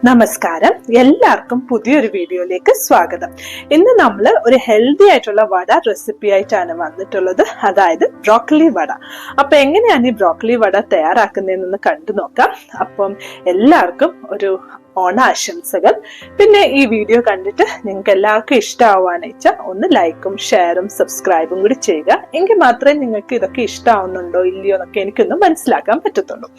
നമസ്കാരം, എല്ലാവർക്കും പുതിയൊരു വീഡിയോയിലേക്ക് സ്വാഗതം. ഇന്ന് നമ്മൾ ഒരു ഹെൽത്തി ആയിട്ടുള്ള വട റെസിപ്പി ആയിട്ടാണ് വന്നിട്ടുള്ളത്, അതായത് ബ്രോക്കലി വട. അപ്പൊ എങ്ങനെയാണ് ഈ ബ്രോക്കലി വട തയ്യാറാക്കുന്നതെന്ന് കണ്ടു നോക്കാം. അപ്പം എല്ലാവർക്കും ഒരു ഓണാശംസകൾ. പിന്നെ ഈ വീഡിയോ കണ്ടിട്ട് നിങ്ങൾക്ക് എല്ലാവർക്കും ഇഷ്ടമാവാന്ന് വെച്ചാൽ ഒന്ന് ലൈക്കും ഷെയറും സബ്സ്ക്രൈബും കൂടി ചെയ്യുക. എങ്കിൽ മാത്രമേ നിങ്ങൾക്ക് ഇതൊക്കെ ഇഷ്ടമാവുന്നുണ്ടോ ഇല്ലയോ എന്നൊക്കെ എനിക്കൊന്ന് മനസ്സിലാക്കാൻ പറ്റത്തുള്ളൂ.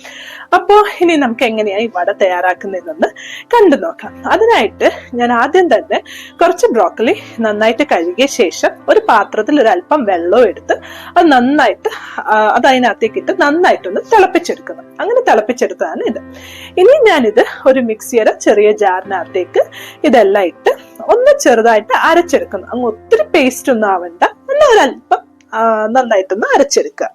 അപ്പോൾ ഇനി നമുക്ക് എങ്ങനെയാണ് ഈ വട തയ്യാറാക്കുന്നതെന്ന് കണ്ടു നോക്കാം. അതിനായിട്ട് ഞാൻ ആദ്യം തന്നെ കുറച്ച് ബ്രോക്കലി നന്നായിട്ട് കഴുകിയ ശേഷം ഒരു പാത്രത്തിൽ ഒരു അല്പം വെള്ളം എടുത്ത് അത് നന്നായിട്ട് അതിനകത്തേക്ക് ഇട്ട് നന്നായിട്ടൊന്ന് തിളപ്പിച്ചെടുക്കണം. അങ്ങനെ തിളപ്പിച്ചെടുത്തതാണ് ഇത്. ഇനി ഞാനിത് ഒരു മിക്സിയുടെ ചെറിയ ജാറിനകത്തേക്ക് ഇതെല്ലാം ഇട്ട് ഒന്ന് ചെറുതായിട്ട് അരച്ചെടുക്കണം. അങ്ങ് ഒത്തിരി പേസ്റ്റ് ഒന്നും ആവണ്ട, എന്നാൽ ഒരല്പം നന്നായിട്ടൊന്ന് അരച്ചെടുക്കുക.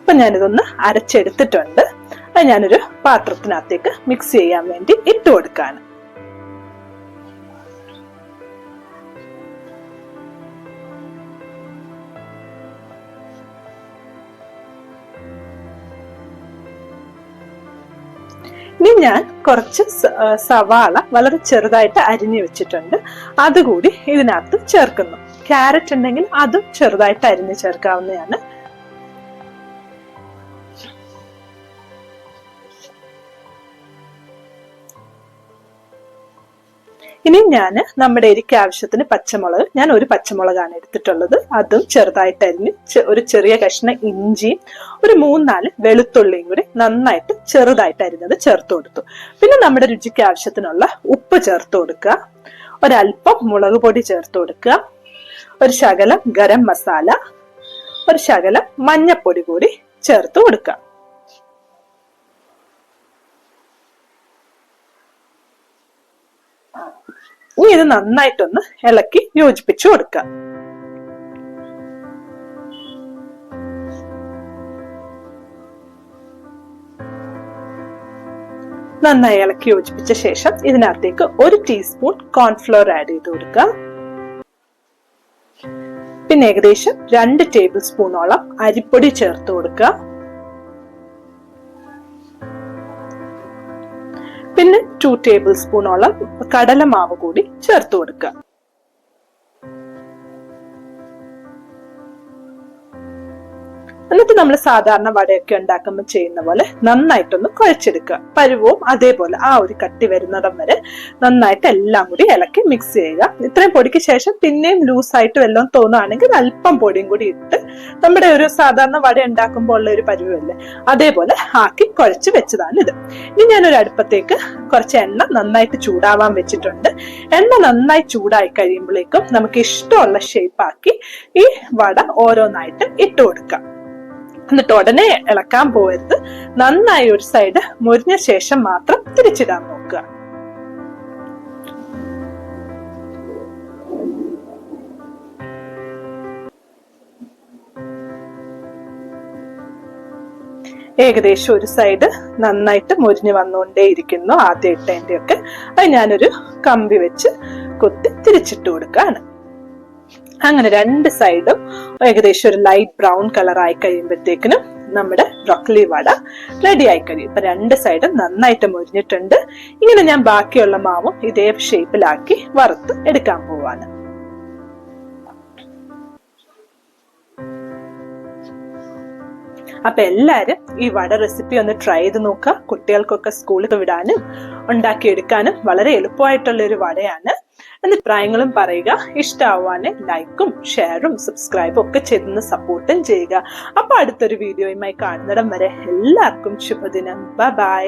ഇപ്പൊ ഞാനിതൊന്ന് അരച്ചെടുത്തിട്ടുണ്ട്. അത് ഞാനൊരു പാത്രത്തിനകത്തേക്ക് മിക്സ് ചെയ്യാൻ വേണ്ടി ഇട്ട് കൊടുക്കാണ്. ഇനി ഞാൻ കുറച്ച് സവാള വളരെ ചെറുതായിട്ട് അരിഞ്ഞു വെച്ചിട്ടുണ്ട്, അതുകൂടി ഇതിനകത്ത് ചേർക്കുന്നു. ക്യാരറ്റ് ഉണ്ടെങ്കിൽ അതും ചെറുതായിട്ട് അരിഞ്ഞു ചേർക്കാവുന്നതാണ്. ഇനി ഞാൻ നമ്മുടെ എരിക്ക് ആവശ്യത്തിന് പച്ചമുളക്, ഞാൻ ഒരു പച്ചമുളകാണ് എടുത്തിട്ടുള്ളത്, അതും ചെറുതായിട്ട് അരിഞ്ഞ് ഒരു ചെറിയ കഷ്ണം ഇഞ്ചിയും ഒരു 3-4 വെളുത്തുള്ളിയും കൂടി നന്നായിട്ട് ചെറുതായിട്ട് അരിഞ്ഞത് ചേർത്ത് കൊടുത്തു. പിന്നെ നമ്മുടെ രുചിക്ക് ആവശ്യത്തിനുള്ള ഉപ്പ് ചേർത്ത് കൊടുക്കുക, ഒരല്പം മുളക് പൊടി ചേർത്ത് കൊടുക്കുക, ഒരു ശകലം ഗരം മസാല, ഒരു ശകലം മഞ്ഞപ്പൊടി കൂടി ചേർത്ത് കൊടുക്കുക. ഇനി ഇത് നന്നായിട്ടൊന്ന് ഇളക്കി യോജിപ്പിച്ചു കൊടുക്കുക. നന്നായി ഇളക്കി യോജിപ്പിച്ച ശേഷം ഇതിനകത്തേക്ക് 1 ടീസ്പൂൺ കോൺഫ്ലോർ ആഡ് ചെയ്ത് കൊടുക്കുക. പിന്നെ ഏകദേശം 2 ടേബിൾ സ്പൂണോളം അരിപ്പൊടി ചേർത്ത് കൊടുക്കുക. പിന്നെ 2 ടേബിൾ സ്പൂണോളം കടലമാവ് കൂടി ചേർത്ത് കൊടുക്കുക. എന്നിട്ട് നമ്മൾ സാധാരണ വടയൊക്കെ ഉണ്ടാക്കുമ്പോൾ ചെയ്യുന്ന പോലെ നന്നായിട്ടൊന്ന് കുഴച്ചെടുക്കുക. പരുവവും അതേപോലെ ആ ഒരു കട്ടി വരുന്നിടം വരെ നന്നായിട്ട് എല്ലാം കൂടി ഇളക്കി മിക്സ് ചെയ്യുക. ഇത്രയും പൊടിക്ക് ശേഷം പിന്നെയും ലൂസായിട്ട് വല്ലതും തോന്നുകയാണെങ്കിൽ അല്പം പൊടിയും കൂടി ഇട്ട് നമ്മുടെ ഒരു സാധാരണ വട ഉണ്ടാക്കുമ്പോൾ ഉള്ള ഒരു പരുവല്ലേ അതേപോലെ ആക്കി കുഴച്ച് വെച്ചതാണ് ഇത്. ഇനി ഞാനൊരു അടുപ്പത്തേക്ക് കുറച്ച് എണ്ണ നന്നായിട്ട് ചൂടാവാൻ വെച്ചിട്ടുണ്ട്. എണ്ണ നന്നായി ചൂടായി കഴിയുമ്പോഴേക്കും നമുക്ക് ഇഷ്ടമുള്ള ഷേപ്പാക്കി ഈ വട ഓരോന്നായിട്ട് ഇട്ട് കൊടുക്കാം. എന്നിട്ട് ഉടനെ ഇളക്കാൻ പോകരുത്. നന്നായി ഒരു സൈഡ് മുരിഞ്ഞ ശേഷം മാത്രം തിരിച്ചിടാൻ നോക്കുക. ഏകദേശം ഒരു സൈഡ് നന്നായിട്ട് മുരിഞ്ഞു വന്നുകൊണ്ടേയിരിക്കുന്നു. ആദ്യം ഇട്ടതിന്റെ ഒക്കെ അത് ഞാനൊരു കമ്പി വെച്ച് കുത്തി തിരിച്ചിട്ട് കൊടുക്കാണ്. അങ്ങനെ 2 സൈഡും ഏകദേശം ഒരു ലൈറ്റ് ബ്രൗൺ കളർ ആയി കഴിയുമ്പോഴത്തേക്കിനും നമ്മുടെ ബ്രോക്കലി വട റെഡി ആയി കഴിയും. ഇപ്പൊ 2 സൈഡും നന്നായിട്ട് മുരിഞ്ഞിട്ടുണ്ട്. ഇങ്ങനെ ഞാൻ ബാക്കിയുള്ള മാവും ഇതേ ഷേപ്പിലാക്കി വറുത്ത് എടുക്കാൻ പോവാണ്. അപ്പൊ എല്ലാരും ഈ വട റെസിപ്പി ഒന്ന് ട്രൈ ചെയ്ത് നോക്കുക. കുട്ടികൾക്കൊക്കെ സ്കൂളിൽ വിടാനും ഉണ്ടാക്കിയെടുക്കാനും വളരെ എളുപ്പമായിട്ടുള്ള ഒരു വടയാണ്. എന്നിട്ട് അഭിപ്രായങ്ങളും പറയുക. ഇഷ്ടമാവാന് ലൈക്കും ഷെയറും സബ്സ്ക്രൈബും ഒക്കെ ചെയ്തൊന്ന് സപ്പോർട്ടും ചെയ്യുക. അപ്പൊ അടുത്തൊരു വീഡിയോയുമായി കാണുന്നിടം വരെ എല്ലാവർക്കും ശുഭദിനം. ബൈ.